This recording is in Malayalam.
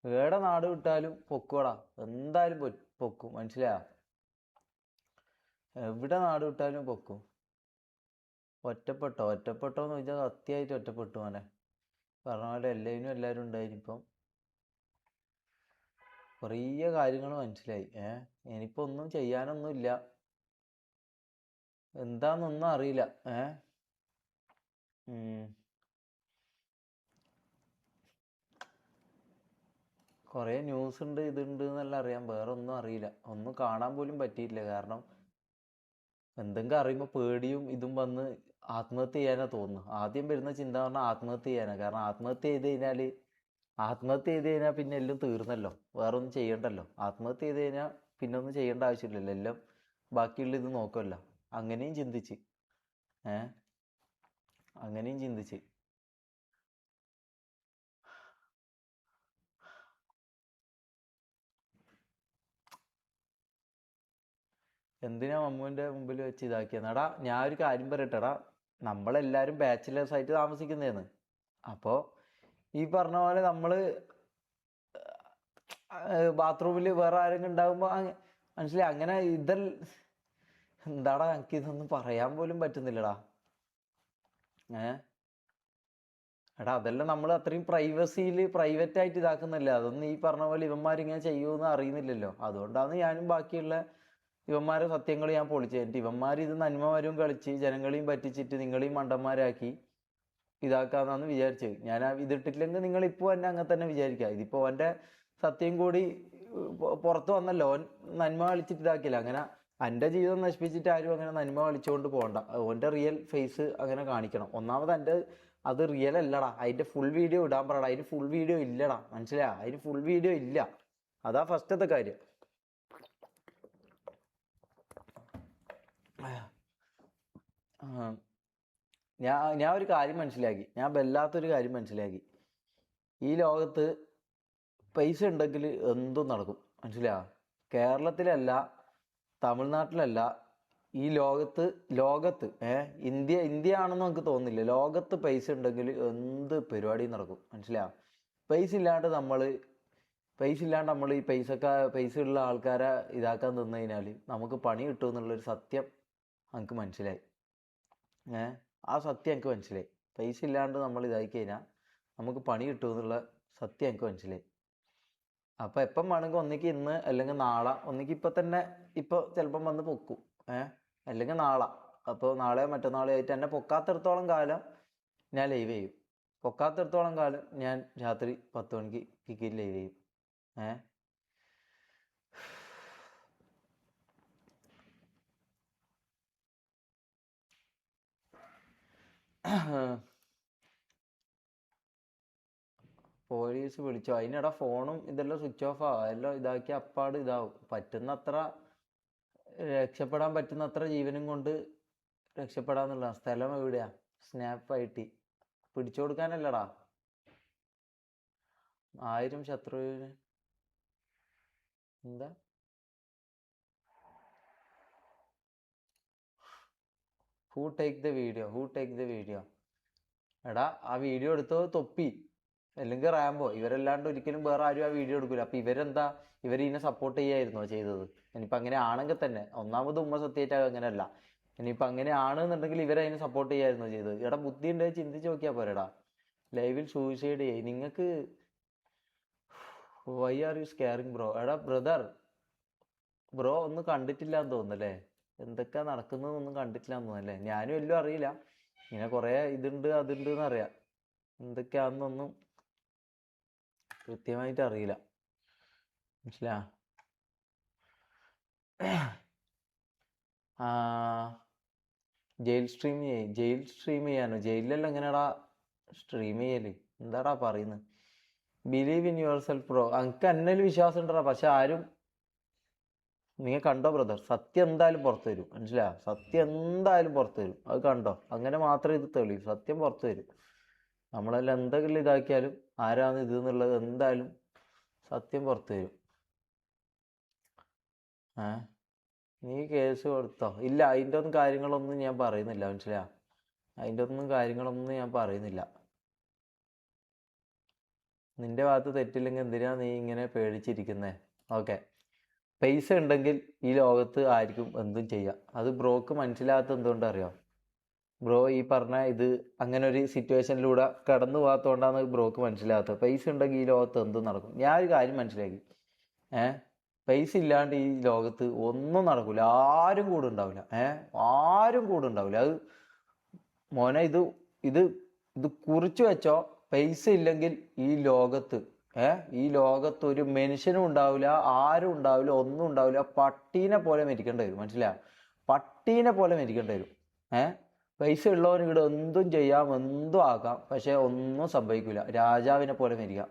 ഏടെ നാട് വിട്ടാലും പൊക്കുവടാ. എന്തായാലും പൊക്കും, മനസ്സിലായോ? എവിടെ നാട് വിട്ടാലും പൊക്കും. ഒറ്റപ്പെട്ടോന്ന് ചോദിച്ചാൽ സത്യമായിട്ട് ഒറ്റപ്പെട്ടു മോനെ. പറഞ്ഞ പോലെ എല്ലാവരും ഉണ്ടായിരിക്കും. കുറേ കാര്യങ്ങൾ മനസ്സിലായി. ഇനിയിപ്പോൾ ഒന്നും ചെയ്യാനൊന്നുമില്ല, എന്താന്നൊന്നും അറിയില്ല. കുറേ ന്യൂസ് ഉണ്ട്, ഇതുണ്ട് എന്നെല്ലാം അറിയാം. വേറെ ഒന്നും അറിയില്ല, ഒന്നും കാണാൻ പോലും പറ്റിയിട്ടില്ല. കാരണം എന്തെങ്കിലും അറിയുമ്പോൾ പേടിയും ഇതും വന്ന് ആത്മഹത്യ ചെയ്യാനാ തോന്നുന്നു. ആദ്യം വരുന്ന ചിന്ത പറഞ്ഞാൽ ആത്മഹത്യ ചെയ്യാനാണ്. കാരണം ആത്മഹത്യ ചെയ്ത് കഴിഞ്ഞാൽ പിന്നെ എല്ലാം തീർന്നല്ലോ, വേറെ ഒന്നും ചെയ്യണ്ടല്ലോ. ആത്മഹത്യ ചെയ്ത് കഴിഞ്ഞാൽ പിന്നെ ഒന്നും ചെയ്യേണ്ട ആവശ്യമില്ലല്ലോ, എല്ലാം ബാക്കിയുള്ള ഇത് നോക്കുമല്ലോ. അങ്ങനെയും ചിന്തിച്ച് എന്തിനാ മമ്മൂൻ്റെ മുമ്പിൽ വെച്ച് ഇതാക്കിയെന്നടാ. ഞാൻ ഒരു കാര്യം പറയട്ടെടാ, നമ്മളെല്ലാവരും ബാച്ചിലേഴ്സ് ആയിട്ട് താമസിക്കുന്നതാണ്. അപ്പോൾ ഈ പറഞ്ഞ പോലെ നമ്മൾ ബാത്റൂമിൽ വേറെ ആരെങ്കിലും ഉണ്ടാകുമ്പോൾ മനസ്സിലായി അങ്ങനെ എന്താടാ എനിക്ക് ഇതൊന്നും പറയാൻ പോലും പറ്റുന്നില്ലടാ. എടാ അതെല്ലാം നമ്മൾ അത്രയും പ്രൈവറ്റ് ആയിട്ട് ഇതാക്കുന്നില്ല. അതൊന്നും ഈ പറഞ്ഞ പോലെ ഇവന്മാരിങ്ങനെ ചെയ്യുമെന്ന് അറിയുന്നില്ലല്ലോ. അതുകൊണ്ടാണ് ഞാനും ബാക്കിയുള്ള ഇവന്മാരെ സത്യങ്ങൾ ഞാൻ പൊളിച്ചു. എന്നിട്ട് ഇവന്മാർ ഇത് നന്മവരും കളിച്ച് ജനങ്ങളെയും പറ്റിച്ചിട്ട് നിങ്ങളെയും മണ്ടന്മാരാക്കി ഇതാക്കാന്നാന്ന് വിചാരിച്ചത്. ഞാൻ ഇതിട്ടില്ലെങ്കിൽ നിങ്ങളിപ്പോൾ എന്നെ അങ്ങനെ തന്നെ വിചാരിക്കുക. ഇതിപ്പോൾ അവൻ്റെ സത്യം കൂടി പുറത്ത് വന്നല്ലോ. ഓൻ നന്മ കളിച്ചിട്ട് ഇതാക്കില്ല. അങ്ങനെ എൻ്റെ ജീവിതം നശിപ്പിച്ചിട്ട് ആരും അങ്ങനെ നന്മ കളിച്ചുകൊണ്ട് പോകണ്ട. ഓൻ്റെ റിയൽ ഫേസ് അങ്ങനെ കാണിക്കണം. ഒന്നാമത് അത് റിയൽ അല്ലടാ. അതിൻ്റെ ഫുൾ വീഡിയോ ഇടാൻ പറയടാ. അതിന് ഫുൾ വീഡിയോ ഇല്ലടാ, മനസ്സിലാ? അതിന് ഫുൾ വീഡിയോ ഇല്ല. അതാ ഫസ്റ്റത്തെ കാര്യം. ഞാൻ ഒരു കാര്യം മനസ്സിലാക്കി. ഞാൻ വല്ലാത്തൊരു കാര്യം മനസ്സിലാക്കി. ഈ ലോകത്ത് പൈസ ഉണ്ടെങ്കിൽ എന്തും നടക്കും, മനസ്സിലാ? കേരളത്തിലല്ല, തമിഴ്നാട്ടിലല്ല, ഈ ലോകത്ത് ഇന്ത്യ ആണെന്ന് നമുക്ക് തോന്നുന്നില്ല. ലോകത്ത് പൈസ ഉണ്ടെങ്കിൽ എന്ത് പരിപാടിയും നടക്കും, മനസ്സിലാ? പൈസ ഇല്ലാണ്ട് നമ്മൾ ഈ പൈസ ഉള്ള ആൾക്കാരെ ഇതാക്കാൻ തന്നു കഴിഞ്ഞാൽ നമുക്ക് പണി കിട്ടും എന്നുള്ളൊരു സത്യം എനിക്ക് മനസ്സിലായി. ആ സത്യം എനിക്ക് മനസ്സിലായി. പൈസ ഇല്ലാണ്ട് നമ്മൾ ഇതായി കഴിഞ്ഞാൽ നമുക്ക് പണി കിട്ടും എന്നുള്ള സത്യം എനിക്ക് മനസ്സിലായി. അപ്പം എപ്പം വേണമെങ്കിൽ ഒന്നിക്ക് ഇന്ന് അല്ലെങ്കിൽ നാളെ, ഒന്നിക്ക് ഇപ്പം തന്നെ ചിലപ്പം വന്ന് പൊക്കും, അല്ലെങ്കിൽ നാളെ. അപ്പോൾ നാളെയോ മറ്റന്നാളോ ആയിട്ട് എന്നെ പൊക്കാത്തിടത്തോളം കാലം ഞാൻ ലൈവ് ചെയ്യും. പൊക്കാത്തിടത്തോളം കാലം ഞാൻ രാത്രി 10 മണിക്ക് കിക്കിൽ ലൈവ് ചെയ്യും. പോലീസ് വിളിച്ചോ? അതിനിടെ ഫോണും ഇതെല്ലാം സ്വിച്ച് ഓഫ് ആവും. എല്ലാം ഇതാക്കി അപ്പാട് ഇതാവും. രക്ഷപ്പെടാൻ പറ്റുന്നത്ര ജീവനും കൊണ്ട് രക്ഷപ്പെടാന്നുള്ള. സ്ഥലം എവിടെയാ? സ്നാപ്പ് ഐടി പിടിച്ചു കൊടുക്കാനല്ലടാ. 1000 ശത്രുവിന് എന്താ? Who take the video? എടാ ആ വീഡിയോ എടുത്തോ തൊപ്പി, അല്ലെങ്കിൽ റാംബോ. ഇവരല്ലാണ്ട് ഒരിക്കലും വേറെ ആരും ആ വീഡിയോ എടുക്കില്ല. അപ്പൊ ഇവരിതിനെ സപ്പോർട്ട് ചെയ്യായിരുന്നോ ചെയ്തത്? ഇനിയിപ്പോൾ അങ്ങനെ ആണെങ്കിൽ തന്നെ, ഒന്നാമത് ഉമ്മ സത്യമായിട്ട് അങ്ങനെയല്ല. ഇനിയിപ്പോൾ അങ്ങനെ ആണെന്നുണ്ടെങ്കിൽ ഇവരതിനെ സപ്പോർട്ട് ചെയ്യായിരുന്നോ ചെയ്തത്? എടാ ബുദ്ധി ഉണ്ടെങ്കിൽ ചിന്തിച്ച് നോക്കിയാൽ പോരെടാ. ലൈവിൽ സൂയിസൈഡ് ചെയ്യും നിങ്ങൾക്ക്. Why are you scaring bro? എടാ ബ്രോ ഒന്നും കണ്ടിട്ടില്ല എന്ന് തോന്നുന്നല്ലേ? എന്തൊക്കെയാ നടക്കുന്നതൊന്നും കണ്ടിട്ടില്ല എന്ന് തോന്നുന്നല്ലേ? ഞാനും എല്ലാം അറിയില്ല. ഇങ്ങനെ കുറേ ഇതുണ്ട് അതുണ്ട് എന്നറിയാം. എന്തൊക്കെയാണെന്നൊന്നും കൃത്യമായിട്ട് അറിയില്ല, മനസ്സിലാ? ജയിൽ സ്ട്രീം ചെയ്യാനോ? ജയിലിലെല്ലാം എങ്ങനെയാടാ സ്ട്രീം ചെയ്യല്? എന്താടാ പറയുന്നത്? Believe in your self bro. എനിക്ക് എന്നതിൽ വിശ്വാസം ഉണ്ടടാ. പക്ഷെ ആരും നിങ്ങൾ കണ്ടോ ബ്രദർ? സത്യം എന്തായാലും പുറത്തു വരും, മനസ്സിലാ? സത്യം എന്തായാലും പുറത്തു വരും. അത് കണ്ടോ? അങ്ങനെ മാത്രമേ ഇത് തെളിയൂ. സത്യം പുറത്തു വരും. നമ്മളെല്ലാം എന്തെങ്കിലും ഇതാക്കിയാലും ആരാണ് ഇത് എന്നുള്ളത് എന്തായാലും സത്യം പുറത്തു വരും. നീ കേസ് കൊടുത്തോ? ഇല്ല, അതിൻ്റെ ഒന്നും കാര്യങ്ങളൊന്നും ഞാൻ പറയുന്നില്ല, മനസ്സിലാ? അതിൻ്റെ ഒന്നും കാര്യങ്ങളൊന്നും ഞാൻ പറയുന്നില്ല. നിന്റെ ഭാഗത്ത് തെറ്റില്ലെങ്കിൽ എന്തിനാ നീ ഇങ്ങനെ പേടിച്ചിരിക്കുന്നേ? ഓക്കെ, പൈസ ഉണ്ടെങ്കിൽ ഈ ലോകത്ത് ആർക്കും എന്തും ചെയ്യാം. അത് ബ്രോക്ക് മനസ്സിലാകാത്ത എന്തുകൊണ്ട് അറിയോ? ബ്രോ ഈ പറഞ്ഞ ഇത് അങ്ങനെ ഒരു സിറ്റുവേഷനിലൂടെ കടന്നു പോകാത്തോണ്ടാണ് ബ്രോക്ക് മനസ്സിലാകാത്തത്. പൈസ ഉണ്ടെങ്കിൽ ഈ ലോകത്ത് എന്തും നടക്കും. ഞാൻ ഒരു കാര്യം മനസ്സിലാക്കി, പൈസ ഇല്ലാണ്ട് ഈ ലോകത്ത് ഒന്നും നടക്കൂല. ആരും കൂടെ ഉണ്ടാവില്ല. ആരും കൂടെ ഉണ്ടാവില്ല. അത് മോനെ, ഇത് ഇത് കുറിച്ചു വെച്ചോ. പൈസ ഇല്ലെങ്കിൽ ഈ ലോകത്ത് ഈ ലോകത്ത് ഒരു മനുഷ്യനും ഉണ്ടാവില്ല, ആരും ഉണ്ടാവില്ല, ഒന്നും ഉണ്ടാവില്ല. പട്ടീനെ പോലെ മരിക്കേണ്ടി വരും. മനസ്സിലായോ? പട്ടീനെ പോലെ മരിക്കേണ്ടി വരും. പൈസ ഉള്ളവന് ഇവിടെ എന്തും ചെയ്യാം, എന്തും ആക്കാം, പക്ഷെ ഒന്നും സംഭവിക്കില്ല. രാജാവിനെ പോലെ മരിക്കാം.